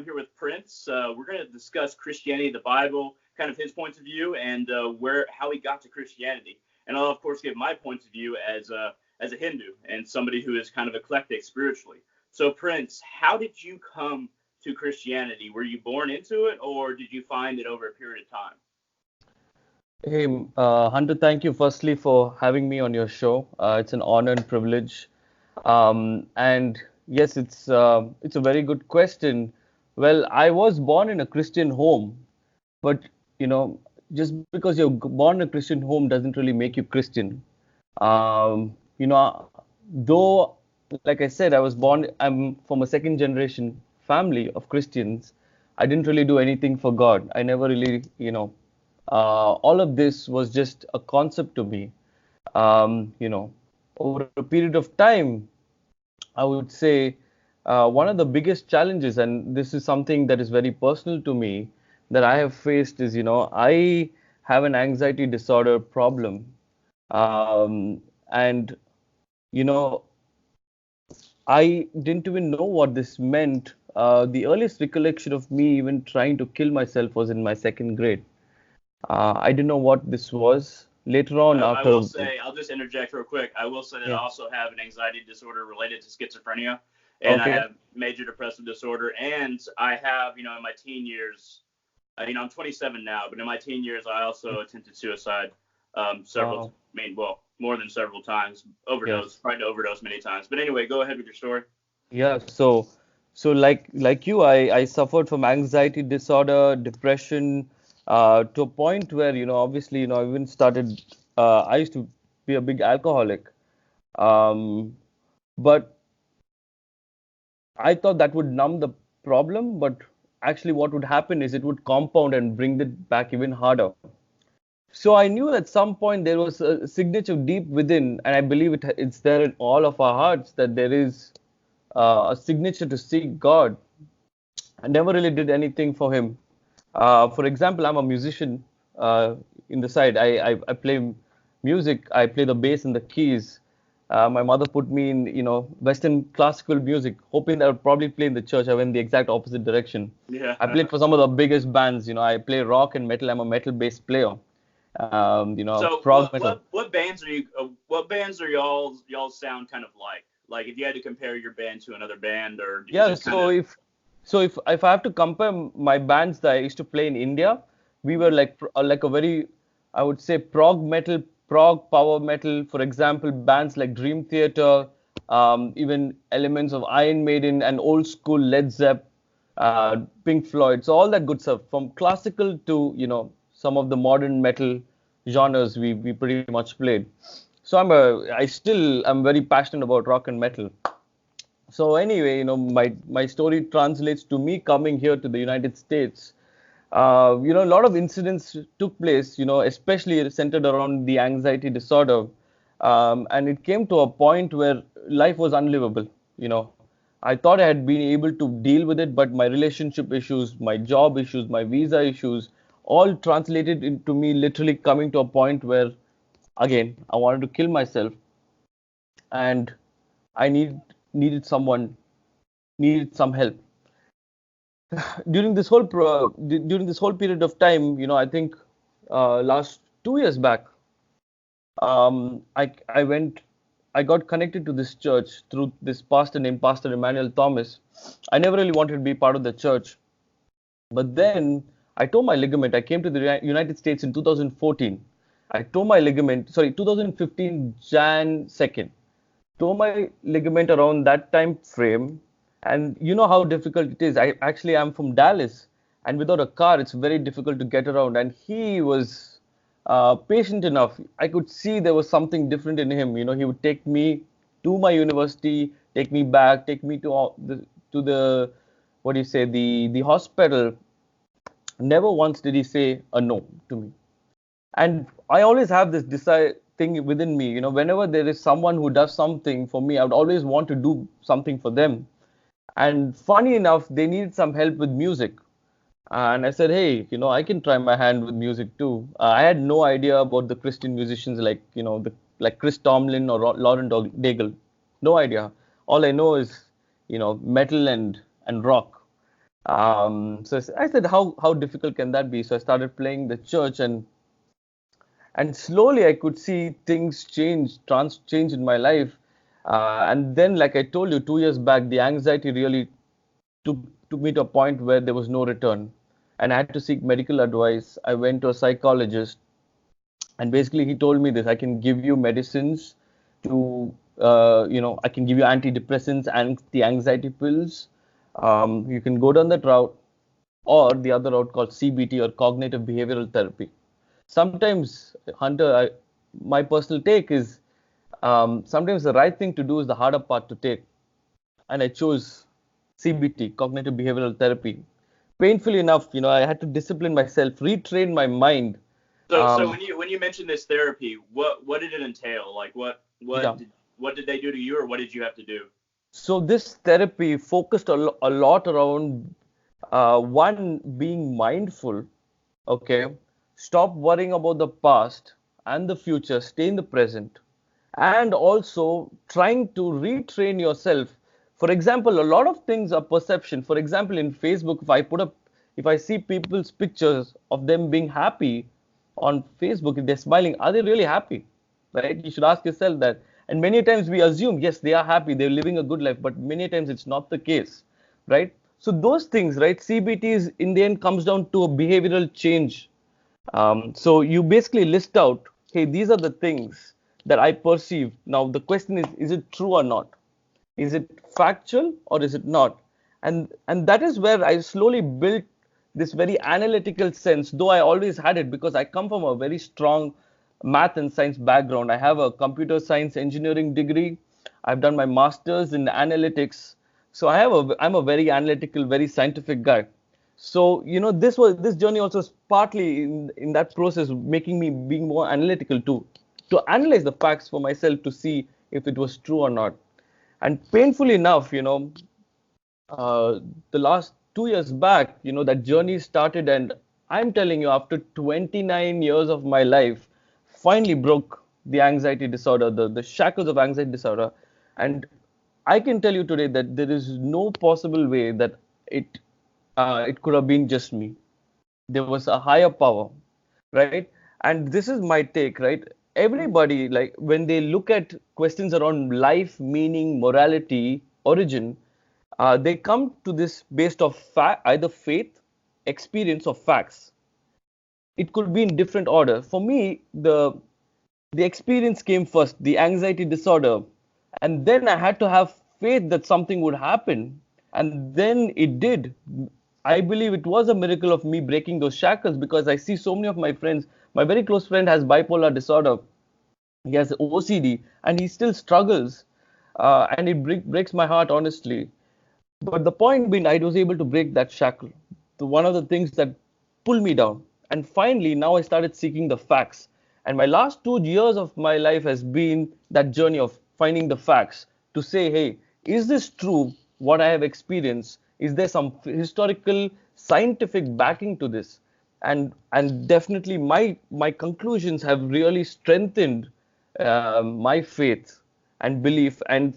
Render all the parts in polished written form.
I'm here with Prince. We're going to discuss Christianity, the Bible, kind of his points of view, and how he got to Christianity. And I'll, of course, give my points of view as a Hindu and somebody who is kind of eclectic spiritually. So, Prince, how did you come to Christianity? Were you born into it, or did you find it over a period of time? Hey, Hunter, thank you firstly for having me on your show. It's an honor and privilege. And yes, it's a very good question. Well, I was born in a Christian home, but you know, just because you're born in a Christian home doesn't really make you Christian. Though, like I said, I'm from a second generation family of Christians. I didn't really do anything for God. I never really, all of this was just a concept to me. Over a period of time, I would say one of the biggest challenges, and this is something that is very personal to me, that I have faced is, I have an anxiety disorder problem. And, you know, I didn't even know what this meant. The earliest recollection of me even trying to kill myself was in my second grade. I didn't know what this was. Later on, I after. will say, I'll just interject real quick. I will say that I Yeah. also have an anxiety disorder related to schizophrenia, and I Okay. have major depressive disorder, and I have, in my teen years, I'm 27 now, but in my teen years, I also attempted suicide several, more than several times, Yes. tried to overdose many times. But anyway, go ahead with your story. Yeah. So like you, I suffered from anxiety disorder, depression, to a point where, obviously, I even started. I used to be a big alcoholic, but I thought that would numb the problem. But actually, what would happen is it would compound and bring it back even harder. So I knew at some point there was a signature deep within, and I believe it's there in all of our hearts that there is a signature to seek God. I never really did anything for Him. For example, I'm a musician in the side. I play music. I play the bass and the keys. My mother put me in, Western classical music, hoping that I would probably play in the church. I went the exact opposite direction. Yeah. I played for some of the biggest bands. I play rock and metal. I'm a metal bass player. So Prog metal. what bands are you? What bands are y'all sound kind of like? Like if you had to compare your band to another band, or is Yeah, it kind of? if I have to compare my bands that I used to play in India, we were like a very, I would say, prog power metal. For example, bands like Dream Theater, even elements of Iron Maiden and old school Led Zepp, Pink Floyd. So all that good stuff, from classical to some of the modern metal genres, we pretty much played. So I'm very passionate about rock and metal. So anyway, my story translates to me coming here to the United States. A lot of incidents took place, especially centered around the anxiety disorder. And it came to a point where life was unlivable. I thought I had been able to deal with it, but my relationship issues, my job issues, my visa issues, all translated into me literally coming to a point where, again, I wanted to kill myself, and I needed needed some help. During this whole period of time, I think last 2 years back, I went, I got connected to this church through this pastor named Pastor Emmanuel Thomas. I never really wanted to be part of the church, but then I tore my ligament. I came to the United States in 2014. I tore my ligament, sorry, 2015 Jan 2nd. Tore my ligament around that time frame, and you know how difficult it is. I'm from Dallas, and without a car it's very difficult to get around, and he was patient enough. I could see there was something different in him. He would take me to my university, take me back, take me to the what do you say, the hospital. Never once did he say a no to me. And I always have this desire thing within me, whenever there is someone who does something for me, I would always want to do something for them. And funny enough, they needed some help with music. And I said, hey, I can try my hand with music too. I had no idea about the Christian musicians like Chris Tomlin or Lauren Daigle. No idea. All I know is, metal and rock. So I said, how difficult can that be? So I started playing the church, and slowly I could see things change in my life. And then, like I told you, 2 years back, the anxiety really took took me to a point where there was no return, and I had to seek medical advice. I went to a psychologist, and basically he told me this: I can give you medicines to, I can give you antidepressants and the anxiety pills. You can go down that route, or the other route called CBT, or cognitive behavioral therapy. Sometimes, Hunter, my personal take is, sometimes the right thing to do is the harder part to take, and I chose CBT, cognitive behavioral therapy. Painfully enough, I had to discipline myself, retrain my mind. So Um, when you mentioned this therapy, what did it entail? Like yeah. what did they do to you, or what did you have to do? So this therapy focused a lot around, one, being mindful. Okay, stop worrying about the past and the future, stay in the present, and also trying to retrain yourself. For example, a lot of things are perception. For example, in Facebook, if I see people's pictures of them being happy on Facebook, if they're smiling, are they really happy? Right? You should ask yourself that. And many times we assume, yes, they are happy, they're living a good life, but many times it's not the case, right? So those things, right? CBT is in the end comes down to a behavioral change. So you basically list out, hey, these are the things that I perceive. Now the question is it true or not? Is it factual or is it not? And that is where I slowly built this very analytical sense, though I always had it because I come from a very strong math and science background. I have a computer science engineering degree. I've done my master's in analytics. So I'm a very analytical, very scientific guy. So, this journey also is partly in that process making me being more analytical too, to analyze the facts for myself to see if it was true or not. And painfully enough, uh, the last 2 years back, that journey started, and I'm telling you, after 29 years of my life, finally broke the anxiety disorder, the shackles of anxiety disorder. And I can tell you today that there is no possible way that it it could have been just me. There was a higher power, right? And this is my take, right? Everybody, like, when they look at questions around life, meaning, morality, origin, they come to this based of either faith, experience, or facts. It could be in different order. For me, the experience came first, the anxiety disorder, and then I had to have faith that something would happen, and then it did. I believe it was a miracle of me breaking those shackles, because I see so many of my friends. My very close friend has bipolar disorder, he has OCD, and he still struggles, and it breaks my heart, honestly. But the point being, I was able to break that shackle. One of the things that pulled me down. And finally, now I started seeking the facts. And my last 2 years of my life has been that journey of finding the facts to say, hey, is this true, what I have experienced? Is there some historical, scientific backing to this? And definitely my conclusions have really strengthened my faith and belief. And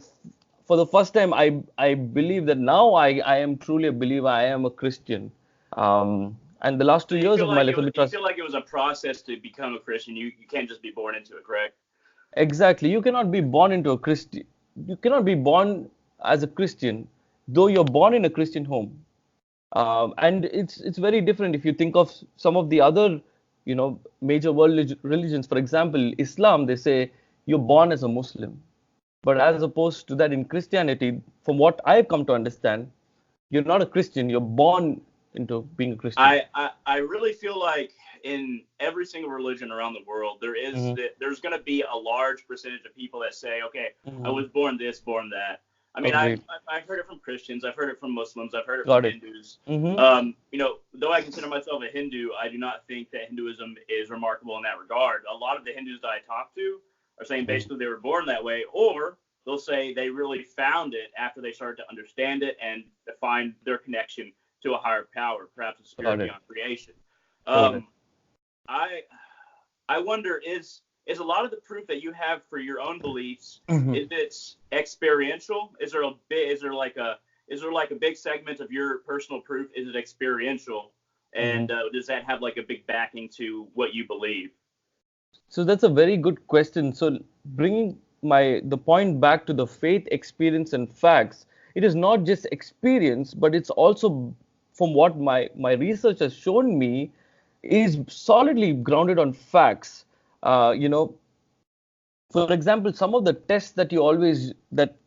for the first time, I believe that now I am truly a believer. I am a Christian. And the last two So you years feel of my like life, let me you trust. feel like it was a process to become a Christian. You can't just be born into it, correct? Exactly. You cannot be born into a Christian. You cannot be born as a Christian, though you're born in a Christian home. And it's very different if you think of some of the other, major world religions. For example, Islam, they say you're born as a Muslim. But as opposed to that, in Christianity, from what I've come to understand, you're not a Christian. You're born into being a Christian. I really feel like in every single religion around the world, Hmm. there's going to be a large percentage of people that say, okay, I Hmm. was born this, born that. I mean, Agreed. I've heard it from Christians, I've heard it from Muslims, I've heard it from Got it. Hindus. Hmm. Though I consider myself a Hindu, I do not think that Hinduism is remarkable in that regard. A lot of the Hindus that I talk to are saying basically they were born that way, or they'll say they really found it after they started to understand it and find their connection to a higher power, perhaps a Got spirit it. beyond creation. Got it. Um, I I wonder, is a lot of the proof that you have for your own beliefs, Hmm. is it experiential? Is there like is there like a big segment of your personal proof? Is it experiential? And does that have like a big backing to what you believe? So that's a very good question. So bringing the point back to the faith, experience, and facts, it is not just experience, but it's also, from what my research has shown me, is solidly grounded on facts. You know, for example, some of the tests that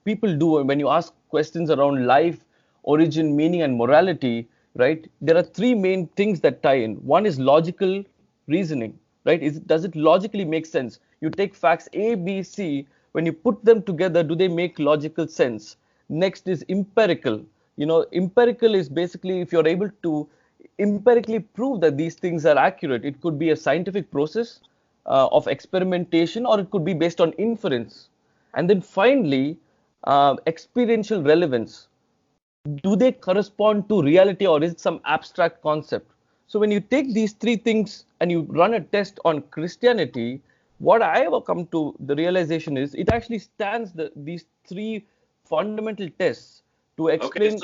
people do when you ask questions around life, origin, meaning, and morality, right? There are three main things that tie in. One is logical reasoning, right? Does it logically make sense? You take facts A, B, C. When you put them together, do they make logical sense? Next is empirical. You know, empirical is basically if you're able to empirically prove that these things are accurate. It could be a scientific process of experimentation, or it could be based on inference. And then finally, experiential relevance. Do they correspond to reality, or is it some abstract concept? So when you take these three things and you run a test on Christianity, what I have come to the realization is it actually stands these three fundamental tests to explain a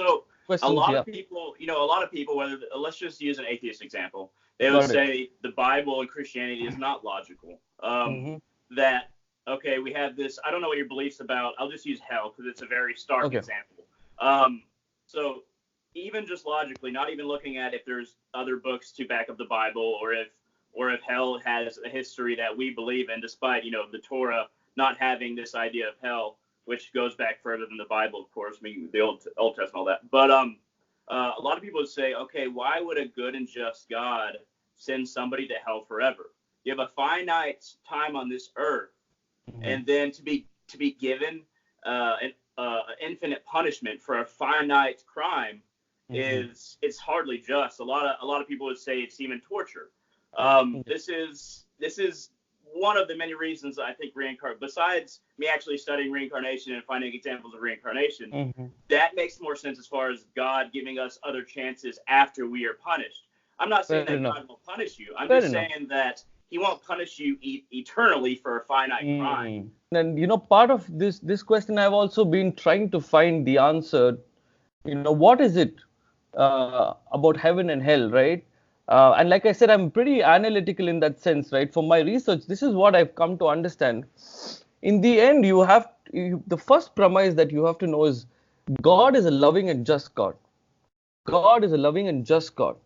questions. lot of people, whether let's just use an atheist example, they would say the Bible and Christianity is not logical. That okay, we have this. I don't know what your beliefs about. I'll just use hell because it's a very stark example. So even just logically, not even looking at if there's other books to back up the Bible, or if hell has a history that we believe in, despite the Torah not having this idea of hell, which goes back further than the Bible, of course, meaning the Old Testament, all that. But a lot of people would say, okay, why would a good and just God send somebody to hell forever? You have a finite time on this earth, and then to be given an infinite punishment for a finite crime it's hardly just. A lot of people would say it's even torture. This is one of the many reasons I think besides me actually studying reincarnation and finding examples of reincarnation, that makes more sense as far as God giving us other chances after we are punished. I'm not saying that God will punish you. I'm just saying that he won't punish you eternally for a finite crime. And part of this question, I've also been trying to find the answer. What is it about heaven and hell, right? And like I said, I'm pretty analytical in that sense, right? For my research, this is what I've come to understand. In the end, the first premise that you have to know is God is a loving and just God. God is a loving and just God.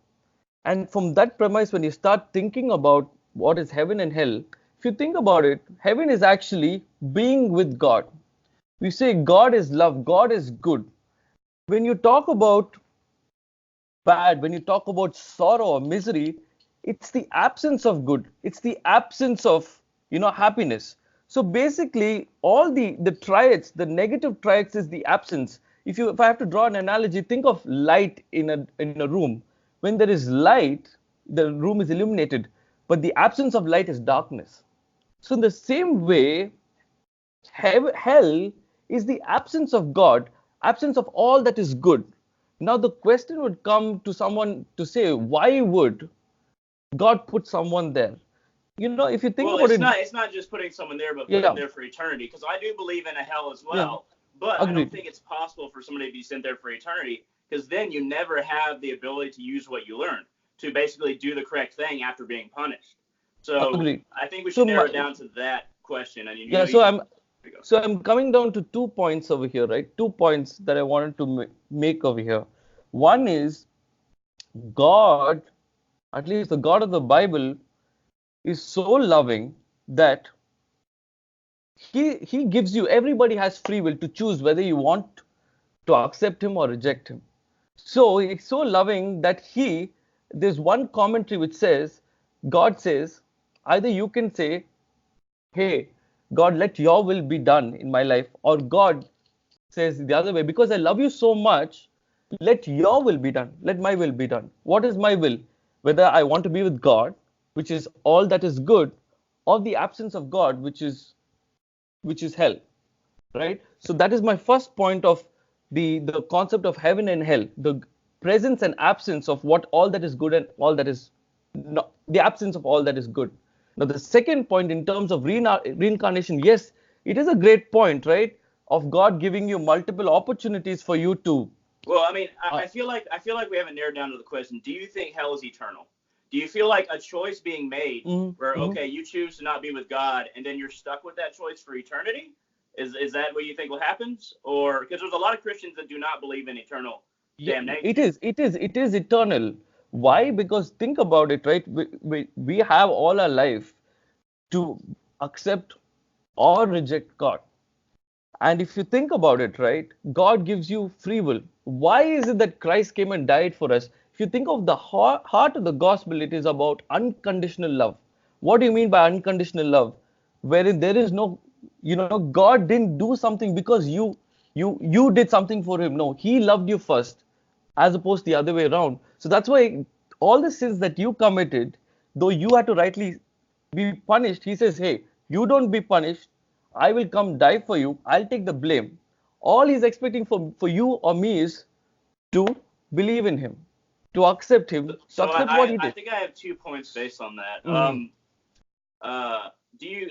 And from that premise, when you start thinking about what is heaven and hell, if you think about it, heaven is actually being with God. We say God is love, God is good. When you talk about bad, when you talk about sorrow or misery, it's the absence of good. It's the absence of, happiness. So basically, all the triads, the negative triads is the absence. If I have to draw an analogy, think of light in a room. When there is light, the room is illuminated, but the absence of light is darkness. So in the same way, hell is the absence of God, absence of all that is good. Now the question would come to someone to say, why would God put someone there? If you think about it, it's not just putting someone there, but putting them there for eternity. Because I do believe in a hell as well, but I don't think it's possible for somebody to be sent there for eternity, because then you never have the ability to use what you learned to basically do the correct thing after being punished. So I think we should narrow it down to that question. And So I'm coming down to 2 points over here, right? 2 points that I wanted to make over here. One is God, at least the God of the Bible, is so loving that he gives you, everybody has free will to choose whether you want to accept him or reject him. So he's so loving that there's one commentary which says, God says, either you can say, hey, God, let your will be done in my life, or God says the other way, because I love you so much, let your will be done, let my will be done. What is my will? Whether I want to be with God, which is all that is good, or the absence of God, which is hell, right? So that is my first point of the concept of heaven and hell, the presence and absence of what all that is good and all that is not, the absence of all that is good. Now the second point in terms of reincarnation, yes, it is a great point, right? Of God giving you multiple opportunities for you to Well, I mean, Uh, I feel like we haven't narrowed down to the question. Do you think hell is eternal? Do you feel like a choice being made mm, where mhm. okay, you choose to not be with God and then you're stuck with that choice for eternity? Is that what you think will happen? Or because there's a lot of Christians that do not believe in eternal Yeah, damnation. it is eternal. Why? Because think about it, right? We have all our life to accept or reject God. And if you think about it, right, God gives you free will. Why is it that Christ came and died for us? If you think of the heart of the gospel, it is about unconditional love. What do you mean by unconditional love? Wherein there is no, God didn't do something because you did something for him. No, he loved you first, as opposed to the other way around. So that's why all the sins that you committed, though you had to rightly be punished, he says, hey, you don't be punished. I will come die for you. I'll take the blame. All he's expecting for you or me is to believe in him, to So accept what he I did. think I have 2 points based on that. Mhm.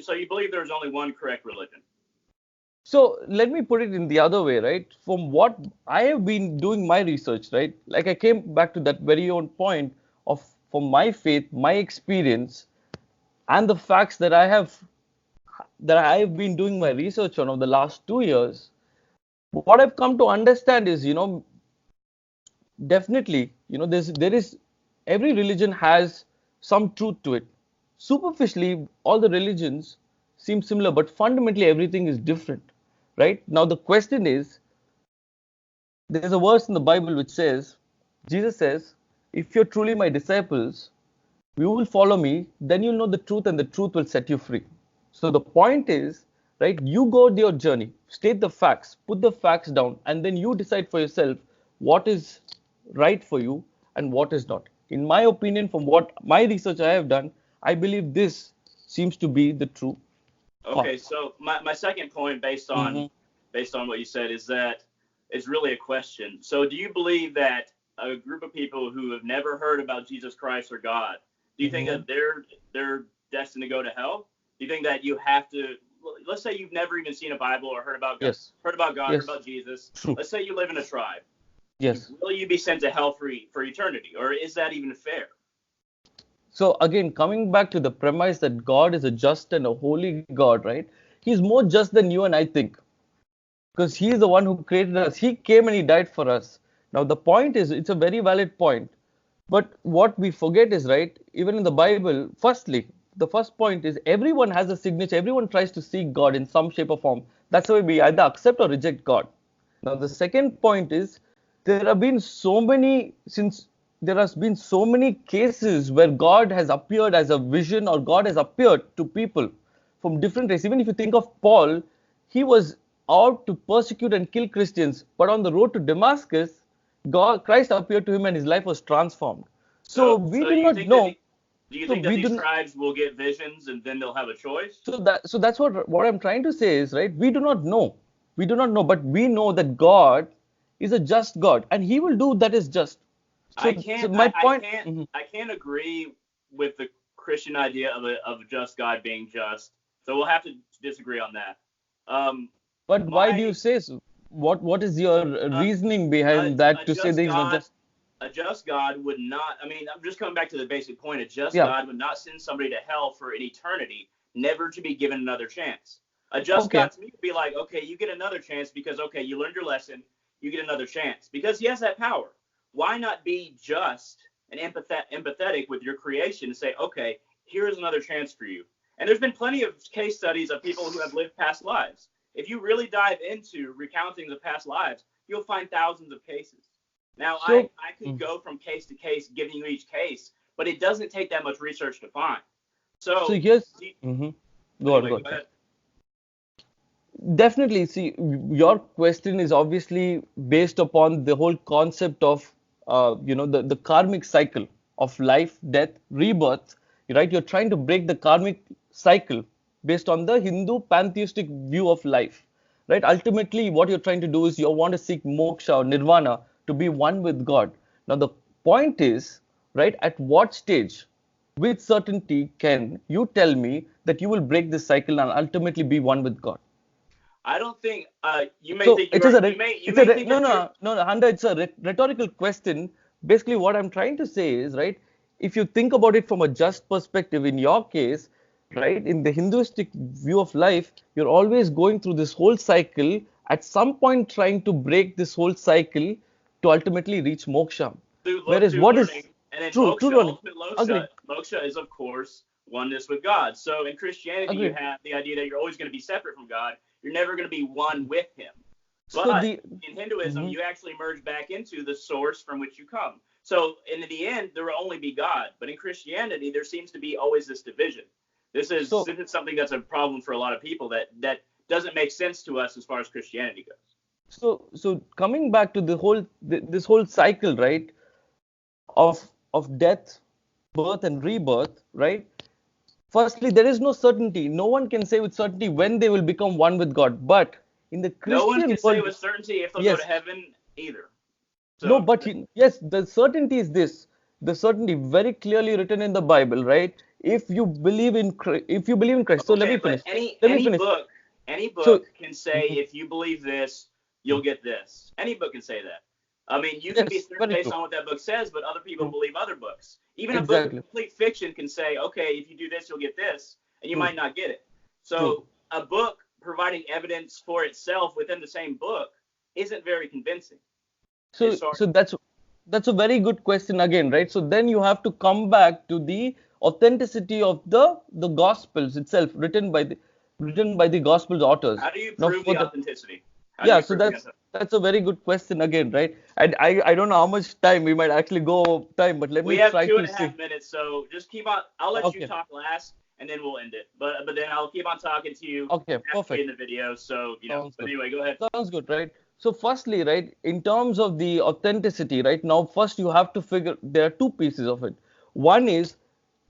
So you believe there's only one correct religion? So let me put it in the other way, right? From what I have been doing my research, right? Like I came back to that very own point of from my faith, my experience, and the facts that I have been doing my research on over the last 2 years. What I've come to understand is, definitely, there is every religion has some truth to it. Superficially, all the religions seem similar, but fundamentally everything is different, right? Now the question is, there's a verse in the Bible which says, Jesus says, if you're truly my disciples, you will follow me, then you'll know the truth and the truth will set you free. So the point is, right, you go your journey, state the facts, put the facts down, and then you decide for yourself what is right for you and what is not. In my opinion, from what my research I have done, I believe this seems to be the true path. Okay, so my second point Mm-hmm. based on what you said is that it's really a question. So do you believe that a group of people who have never heard about Jesus Christ or God, do you think Mm-hmm. that they're destined to go to hell? Do you think that you have to let's say you've never even seen a Bible or Yes. Heard Yes. about Jesus. True. Let's say you live in a tribe. Yes. Will you be sent to hell for eternity or is that even fair? So again, coming back to the premise that God is a just and a holy God, right? He's more just than you and I think, because He's the one who created us. He came and He died for us. Now the point is, it's a very valid point. But what we forget is, right, even in the Bible, firstly, the first point is everyone has a signature. Everyone tries to seek God in some shape or form. That's why we either accept or reject God. Now, the second point is there have been so many, since there has been so many cases where God has appeared as a vision or God has appeared to people from different races. Even if you think of Paul, he was out to persecute and kill Christians, but on the road to Damascus, Christ appeared to him and his life was transformed. So we So do not know. do you So think that we these do. tribes will get visions and then they'll have a choice? That's what I'm trying to say is, right. We do not know. We do not know, but we know that God is a just God, and He will do that is just. So my point. Mhm. I can't agree with the Christian idea of a just God being just. So we'll have to disagree on that. Um, But why do you my say so? What is your uh, reasoning behind that a to say just there is no God just? a just God would not. I mean, I'm just coming back to the basic point. A just Yeah. God would not send somebody to hell for an eternity, never to be given another chance. A just Okay. God to me would be like, okay, you get another chance because okay, you learned your lesson, you get another chance because He has that power. Why not be just and empathetic with your creation and say, okay, here is another chance for you. And there's been plenty of case studies of people who have lived past lives. If you really dive into recounting the past lives, you'll find thousands of cases. Now, So. I could Mhm. go from case to case giving you each case, but it doesn't take that much research to find. So So, here's. Mhm. Go on. anyway, Go go on. ahead. Definitely. See, your question is obviously based upon the whole concept of, the karmic cycle of life, death, rebirth, right? You're trying to break the karmic cycle based on the Hindu pantheistic view of life, right? Ultimately, what you're trying to do is you want to seek moksha or nirvana to be one with God. Now, the point is, right, at what stage, with certainty, can you tell me that you will break this cycle and ultimately be one with God? I don't think you may So think it you is are a you may you it's a may think no that you're no no no Handa, it's a rhetorical question. Basically, what I'm trying to say is, right, if you think about it from a just perspective, in your case, right, in the Hinduistic view of life, you're always going through this whole cycle, at some point trying to break this whole cycle to ultimately reach moksha. Whereas through what is learning, and then true, moksha, running, ultimate agree, moksha is of course oneness with God. So in Christianity, you agree. have the idea that you're always going to be separate from God. You're never going to be one with Him. So But the in Hinduism, mhm. you actually merge back into the source from which you come. So in the end, there will only be God. But in Christianity, there seems to be always this division. so This is something that's a problem for a lot of people that doesn't make sense to us as far as Christianity goes. so coming back to the whole this whole cycle, right, of death, birth, and rebirth, right? Firstly, there is no certainty. No one can say with certainty when they will become one with God. But in the No one Christian can say world, with certainty if they'll go to yes, heaven either. no, So but yes, the certainty is this. The certainty very clearly written in the Bible, right? If you believe in Christ. So let okay, me but finish. any Let me finish. any So book can say mhm, if you believe this, you'll get this. Any book can say that. I mean, you can be yes, certain very based true. on what that book says, but other people True. believe other books. Even a book of Exactly. complete fiction can say, okay, if you do this, you'll get this, and you True. might not get it. True. So a book providing evidence for itself within the same book isn't very convincing. So, As far so that's a very good question again, right? So then you have to come back to the authenticity of the Gospels itself, written by the Gospels authors. how do you Now, prove the authenticity? How do yeah, you so prove the that's authenticity? that's a very good question again, right? And I don't know how much time we might actually go time, but let We me have try two to and a see. half minutes, so just keep on. I'll let you Okay, talk last, and then we'll end it. But then I'll keep on talking to you okay, halfway in perfect. the video. So you know. Sounds But good. anyway, go ahead. Sounds good, right? So firstly, right, in terms of the authenticity, right, now first you have to figure there are two pieces of it. One is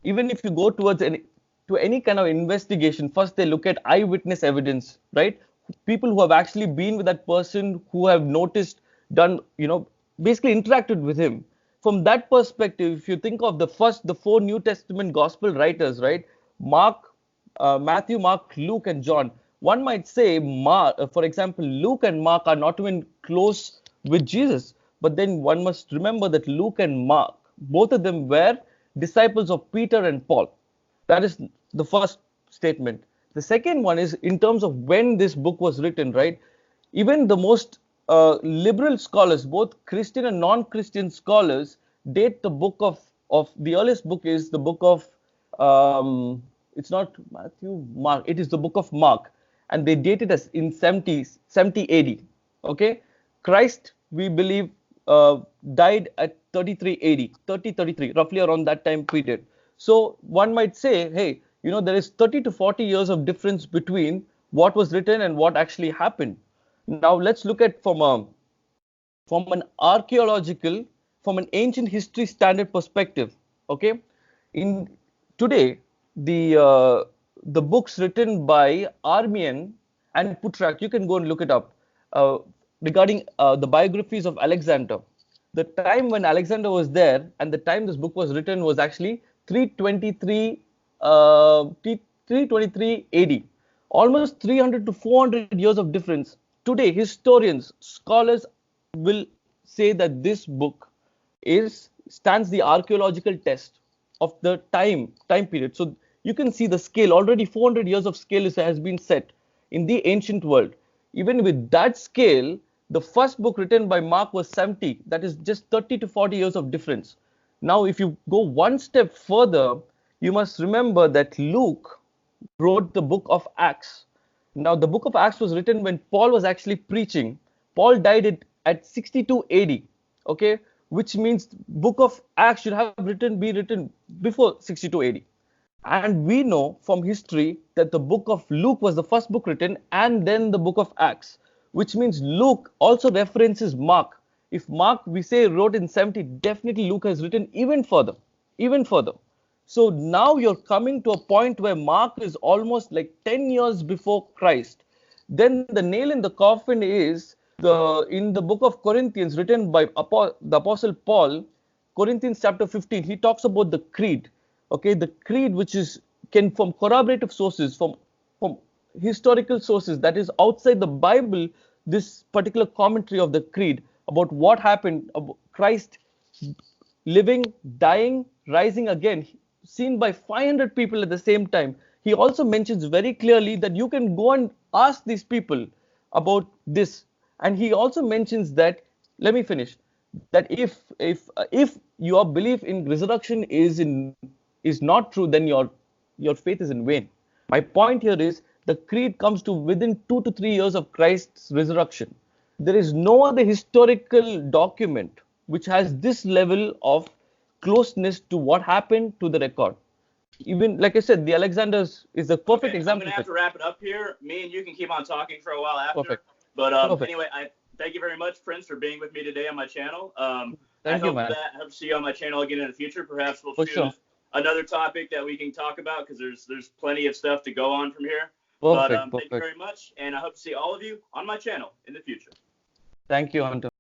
even if you go towards any kind of investigation, first they look at eyewitness evidence, right? People who have actually been with that person, who have noticed, done, basically interacted with him. From that perspective, if you think of the four New Testament gospel writers, right? Matthew, Mark, Luke, and John. One might say, for example, Luke and Mark are not even close with Jesus. But then one must remember that Luke and Mark, both of them were disciples of Peter and Paul. That is the first statement. The second one is in terms of when this book was written, right? Even the most liberal scholars, both Christian and non-Christian scholars, date the book of the earliest book is the book of it's not Matthew, Mark. It is the book of Mark, and they date it as in 70 AD. Okay, Christ, we believe, died at 33 AD, 3033, roughly around that time period. So one might say, hey, there is 30 to 40 years of difference between what was written and what actually happened. Now let's look at from an archaeological, from an ancient history standard perspective. Okay, in today the books written by Armian and Putrak, you can go and look it up, regarding the biographies of Alexander. The time when Alexander was there and the time this book was written was actually 323 323 AD, almost 300 to 400 years of difference. Today, historians, scholars will say that this book is stands the archaeological test of the time period. So you can see the scale already. 400 years of scale has been set in the ancient world. Even with that scale, the first book written by Mark was 70. That is just 30 to 40 years of difference. Now, if you go one step further, you must remember that Luke wrote the book of Acts. Now, the book of Acts was written when Paul was actually preaching. Paul died at 62 AD, okay, which means book of Acts should have be written before 62 AD. And we know from history that the book of Luke was the first book written and then the book of Acts, which means Luke also references Mark. If Mark, we say, wrote in 70, definitely Luke has written even further, even further. So now you're coming to a point where Mark is almost like 10 years before Christ. Then the nail in the coffin is in the book of Corinthians, written by the Apostle Paul, Corinthians chapter 15. He talks about the creed. Okay, the creed, which is can from corroborative sources, from historical sources that is outside the Bible, this particular commentary of the creed about what happened, about Christ living, dying, rising again, seen by 500 people at the same time. He also mentions very clearly that you can go and ask these people about this. And he also mentions that, let me finish, that if your belief in resurrection is not true, then your faith is in vain. My point here is the creed comes to within 2 to 3 years of Christ's resurrection. There is no other historical document which has this level of closeness to what happened to the record. Even like I said, the Alexander's is a perfect Okay, I'm example gonna of have it. to wrap it up here. Me and you can keep on talking for a while after. Perfect. But Perfect. anyway, I thank you very much, Prince, for being with me today on my channel. Thank you, man. I hope to see you on my channel again in the future. Perhaps we'll For choose sure. another topic that we can talk about because there's plenty of stuff to go on from here. But Perfect. thank you Perfect. very much, and I hope to see all of you on my channel in the future. Thank you, Hunter.